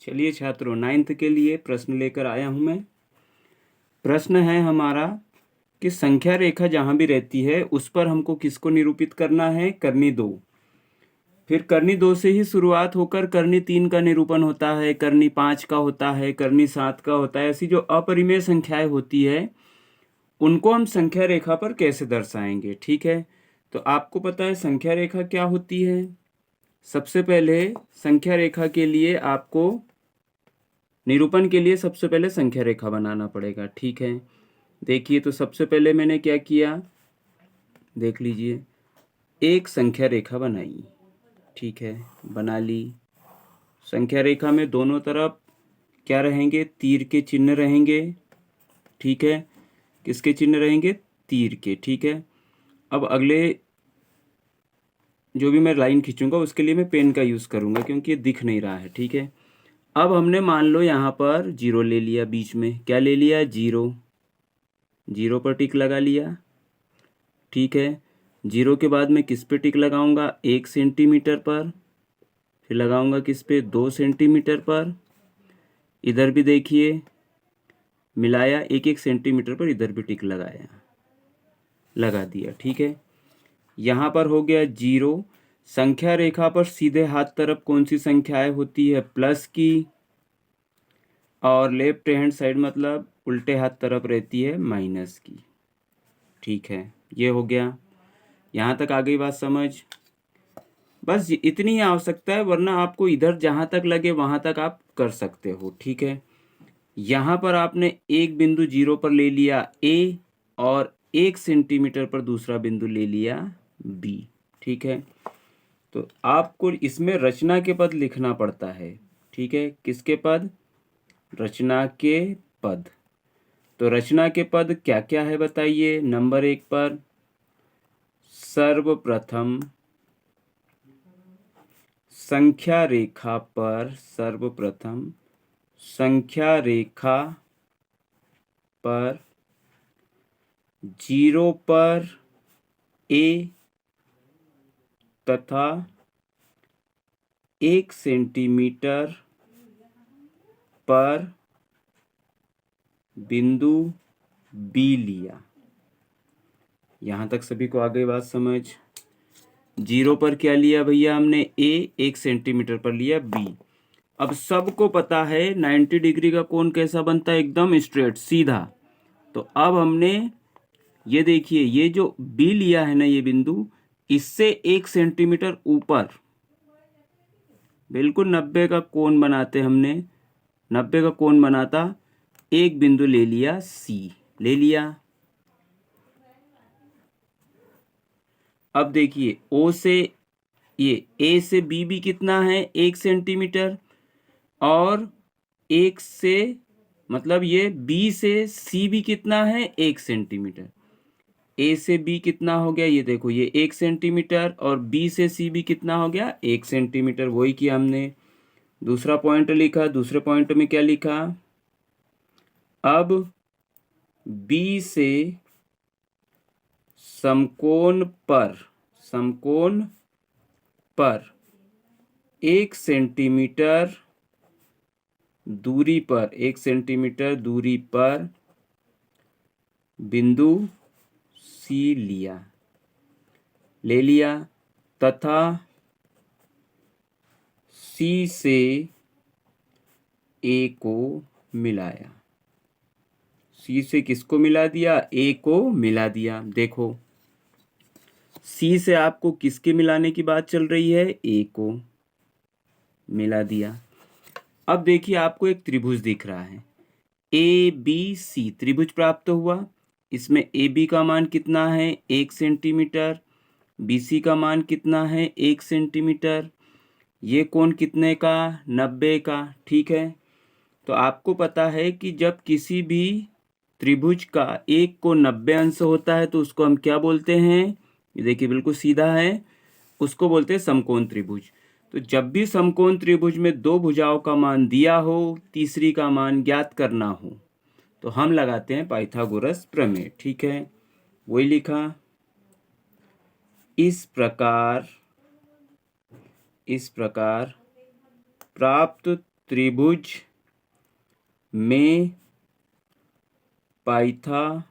चलिए छात्रों, 9th के लिए प्रश्न लेकर आया हूं मैं। प्रश्न है हमारा कि संख्या रेखा जहां भी रहती है उस पर हमको किसको निरूपित करना है? कर्णी 2। फिर कर्णी 2 से ही शुरुआत होकर कर्णी 3 का निरूपण होता है, कर्णी 5 का होता है, कर्णी 7 का होता है। ऐसी जो अपरिमेय संख्याएं होती है उनको हम संख्या रेखा पर कैसे दर्शाएंगे? ठीक है, तो आपको पता है संख्या रेखा क्या होती है। सबसे पहले संख्या रेखा के लिए आपको निरूपण के लिए सबसे पहले संख्या रेखा बनाना पड़ेगा। ठीक है, देखिए तो सबसे पहले मैंने क्या किया, देख लीजिए, एक संख्या रेखा बनाई। ठीक है, बना ली। संख्या रेखा में दोनों तरफ क्या रहेंगे? तीर के चिन्ह रहेंगे। ठीक है, किसके चिन्ह रहेंगे? तीर के। ठीक है, अब अगले जो भी मैं लाइन खींचूंगा उसके लिए मैं पेन का यूज़ करूंगा क्योंकि ये दिख नहीं रहा है। ठीक है, अब हमने मान लो यहाँ पर 0 ले लिया, बीच में क्या ले लिया? 0। 0 पर टिक लगा लिया। ठीक है, 0 के बाद मैं किस पे टिक लगाऊंगा? 1 सेंटीमीटर पर। फिर लगाऊंगा किस पे? 2 सेंटीमीटर पर। इधर भी देखिए, मिलाया 1 सेंटीमीटर पर, इधर भी टिक लगाया, लगा दिया। ठीक है, यहाँ पर हो गया 0। संख्या रेखा पर सीधे हाथ तरफ कौन सी संख्याएं होती है? प्लस की, और लेफ्ट हैंड साइड मतलब उल्टे हाथ तरफ रहती है माइनस की। ठीक है, ये हो गया। यहाँ तक आ गई बात समझ? बस इतनी ही आवश्यकता है, वरना आपको इधर जहाँ तक लगे वहाँ तक आप कर सकते हो। ठीक है, यहाँ पर आपने एक बिंदु 0 पर ले लिया ए, और 1 सेंटीमीटर पर दूसरा बिंदु ले लिया बी। ठीक है, तो आपको इसमें रचना के पद लिखना पड़ता है। ठीक है, किसके पद? रचना के पद। तो रचना के पद क्या क्या है बताइए। नंबर 1 पर सर्वप्रथम संख्या रेखा पर, सर्वप्रथम संख्या रेखा पर 0 पर ए तथा 1 सेंटीमीटर पर बिंदु बी लिया। यहाँ तक सभी को आ गई बात समझ? 0 पर क्या लिया भैया हमने? ए, 1 सेंटीमीटर पर लिया बी। अब सबको पता है 90 डिग्री का कोण कैसा बनता है? एकदम स्ट्रेट, सीधा। तो अब हमने ये देखिए, ये जो बी लिया है ना, ये बिंदु, इससे 1 सेंटीमीटर ऊपर बिल्कुल 90 का कोण बनाते हमने, 90 का कोण बनाता एक बिंदु ले लिया सी, ले लिया। अब देखिए, ओ से ये ए से बी भी कितना है? 1 सेंटीमीटर, और 1 से मतलब ये बी से सी भी कितना है? 1 सेंटीमीटर। ए से बी कितना हो गया? ये देखो, ये 1 सेंटीमीटर, और बी से सी भी कितना हो गया? 1 सेंटीमीटर। वही किया हमने। दूसरा पॉइंट लिखा, दूसरे पॉइंट में क्या लिखा? अब बी से समकोण पर, समकोण पर 1 सेंटीमीटर दूरी पर, 1 सेंटीमीटर दूरी पर बिंदु सी लिया, ले लिया, तथा सी से ए को मिलाया। सी से किसको मिला दिया? ए को मिला दिया। देखो, सी से आपको किसके मिलाने की बात चल रही है? ए को मिला दिया। अब देखिए, आपको एक त्रिभुज दिख रहा है, ए बी सी त्रिभुज प्राप्त हुआ। इसमें ए बी का मान कितना है? 1 सेंटीमीटर। बी सी का मान कितना है? 1 सेंटीमीटर। ये कोण कितने का? 90 का। ठीक है, तो आपको पता है कि जब किसी भी त्रिभुज का एक कोण 90 अंश होता है तो उसको हम क्या बोलते हैं? ये देखिए, बिल्कुल सीधा है, उसको बोलते हैं समकोण त्रिभुज। तो जब भी समकोण त्रिभुज में दो भुजाओं का मान दिया हो, तीसरी का मान ज्ञात करना हो, तो हम लगाते हैं पाइथागोरस प्रमेय। ठीक है, वही लिखा। इस प्रकार प्राप्त त्रिभुज में पाइथागोरस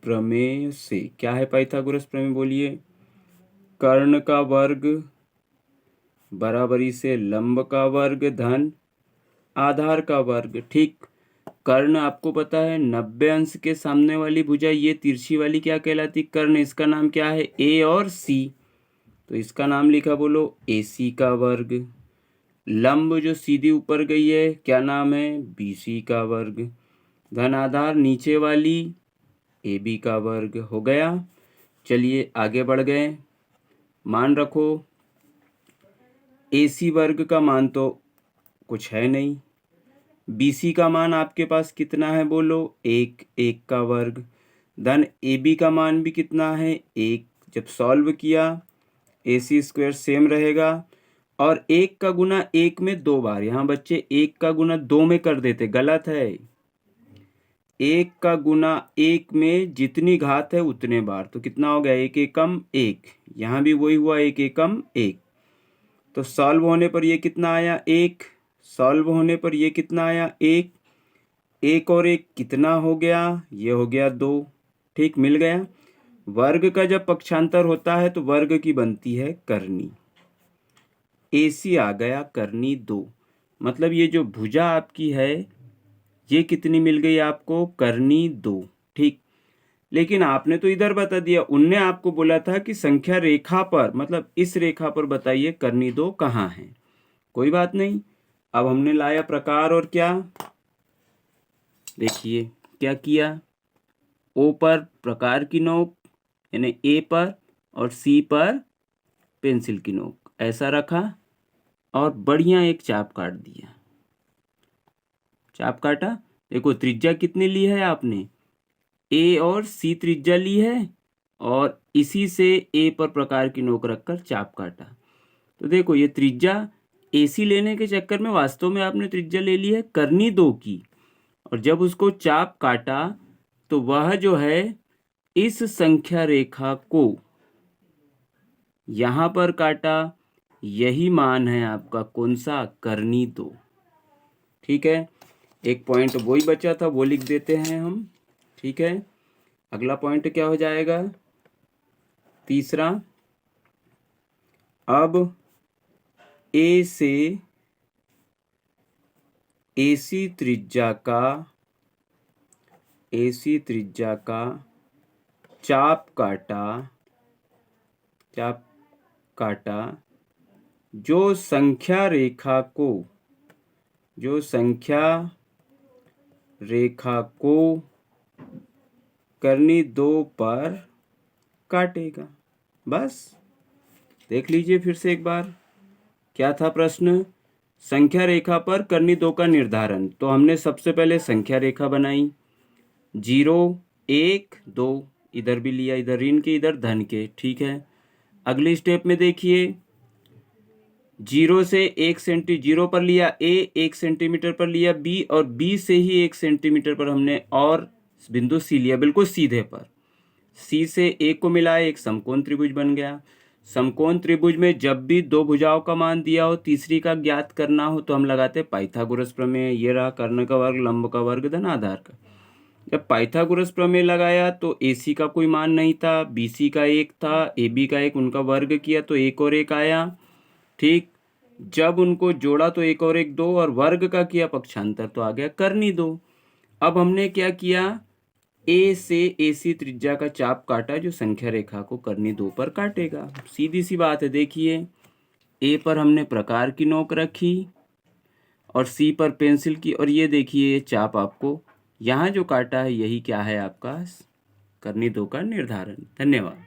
प्रमेय से, क्या है पाइथागोरस प्रमेय बोलिए? कर्ण का वर्ग बराबरी से लंब का वर्ग धन आधार का वर्ग। ठीक, कर्ण आपको पता है 90 अंश के सामने वाली भुजा, ये तिरछी वाली क्या कहलाती? कर्ण। इसका नाम क्या है? ए और सी, तो इसका नाम लिखा, बोलो AC का वर्ग। लंब जो सीधी ऊपर गई है क्या नाम है? BC का वर्ग। धन आधार नीचे वाली AB का वर्ग। हो गया। चलिए आगे बढ़ गए। मान रखो AC वर्ग का मान तो कुछ है नहीं, BC का मान आपके पास कितना है? बोलो 1 का वर्ग। धन AB का मान भी कितना है? 1। जब सॉल्व किया AC स्क्वायर सेम रहेगा, और 1 का गुना 1 में 2 बार। यहाँ बच्चे 1 का गुना 2 में कर देते, गलत है। 1 का गुना 1 में जितनी घात है उतने बार, तो कितना हो गया? 1 एकम 1। यहाँ भी वही हुआ, 1 एकम 1। तो सॉल्व होने पर ये कितना आया? 1। सॉल्व होने पर ये कितना आया? 1। 1 और 1 कितना हो गया? ये हो गया 2। ठीक, मिल गया। वर्ग का जब पक्षांतर होता है तो वर्ग की बनती है करनी। AC आ गया करनी 2। मतलब ये जो भुजा आपकी है ये कितनी मिल गई आपको? करनी 2। ठीक, लेकिन आपने तो इधर बता दिया, उनने आपको बोला था कि संख्या रेखा पर, मतलब इस रेखा पर बताइए करनी 2 कहाँ है। कोई बात नहीं, अब हमने लाया प्रकार, और क्या देखिए क्या किया? O पर प्रकार की नोक, यानी A पर, और C पर पेंसिल की नोक, ऐसा रखा और बढ़िया एक चाप काट दिया। चाप काटा, देखो त्रिज्या कितनी ली है आपने? A और C त्रिज्या ली है, और इसी से A पर प्रकार की नोक रखकर चाप काटा। तो देखो ये त्रिज्या AC लेने के चक्कर में वास्तव में आपने त्रिज्या ले ली है करनी 2 की, और जब उसको चाप काटा तो वह जो है इस संख्या रेखा को यहां पर काटा, यही मान है आपका कौन सा? करनी 2। ठीक है, एक पॉइंट वही बचा था, वो लिख देते हैं हम। ठीक है, अगला पॉइंट क्या हो जाएगा? तीसरा, अब A से AC त्रिज्या का चाप काटा जो संख्या रेखा को करनी 2 पर काटेगा। बस देख लीजिए फिर से एक बार, क्या था प्रश्न? संख्या रेखा पर करनी 2 का निर्धारण। तो हमने सबसे पहले संख्या रेखा बनाई, 0 1 2, इधर भी लिया, इधर ऋण के इधर धन के। ठीक है, अगली स्टेप में देखिए, 0 से 0 पर लिया A, 1 सेंटीमीटर पर लिया B, और B से ही 1 सेंटीमीटर पर हमने और बिंदु C लिया, बिल्कुल सीधे पर। C से A को मिलाया, एक समकोण त्रिभुज बन गया। समकोण त्रिभुज में जब भी 2 भुजाओं का मान दिया हो, तीसरी का ज्ञात करना हो, तो हम लगाते पाइथागोरस प्रमेय। ये रहा कर्ण का वर्ग, लंब का वर्ग, धन आधार का। जब पाइथागोरस प्रमेय लगाया तो AC का कोई मान नहीं था, BC का 1 था, AB का 1, उनका वर्ग किया तो 1 और 1 आया। ठीक, जब उनको जोड़ा तो 1 और 1 2, और वर्ग का किया पक्षांतर तो आ गया करनी 2। अब हमने क्या किया? A से AC त्रिज्या का चाप काटा जो संख्या रेखा को करनी 2 पर काटेगा। सीधी सी बात है। देखिए A पर हमने प्रकार की नोक रखी और C पर पेंसिल की, और ये देखिए ये चाप आपको यहाँ जो काटा है यही क्या है आपका? करनी 2 का निर्धारण। धन्यवाद।